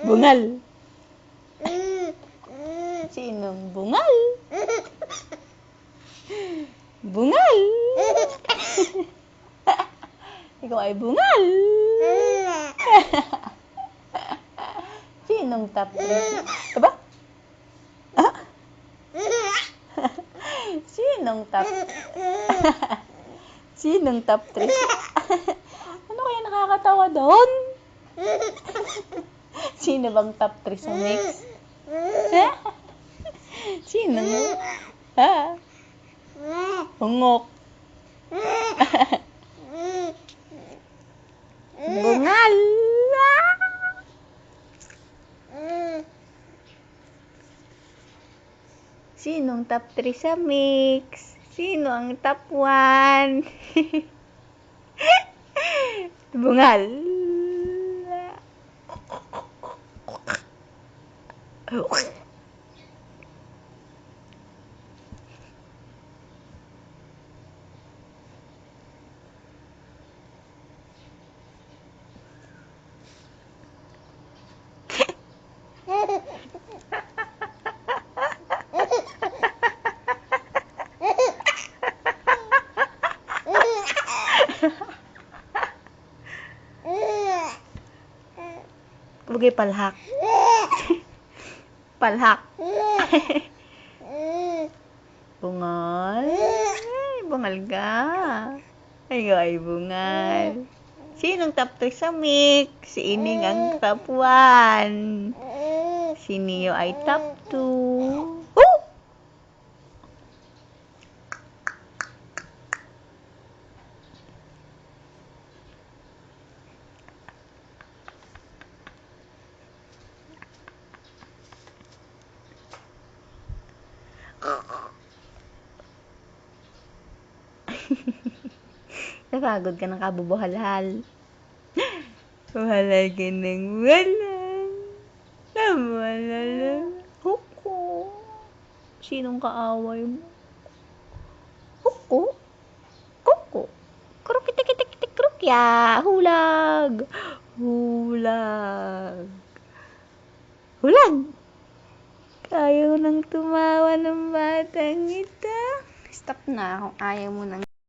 Bungal. Sinong bungal? Bungal. Ikaw ay bungal. Sinong top 3? Aba? Ah? Sinong top? Sinong top 3? Ano kaya nakakatawa doon? Sino bang top 3 sa mix? Sino? Ha? Hungok. Bungal. Sinong top 3 sa mix? Sino ang top 1? Bungal. Bugay palhak. Palhak. Bungal. Ay, bungal ka. Ay, ay, bungal. Sinong top 3 sa mix? Si Ining ang top 1. Si Neo ay top 2. Napagod ka ng kabubuhalhal. Buhalay ka ng walang. Namalala. Huko. Sinong kaaway mo? Huko. Kuko. Krukya. Hulag. Hulag. Hulag. Ayaw nang tumawa ng batang ito. Stop na kung ayaw mo nang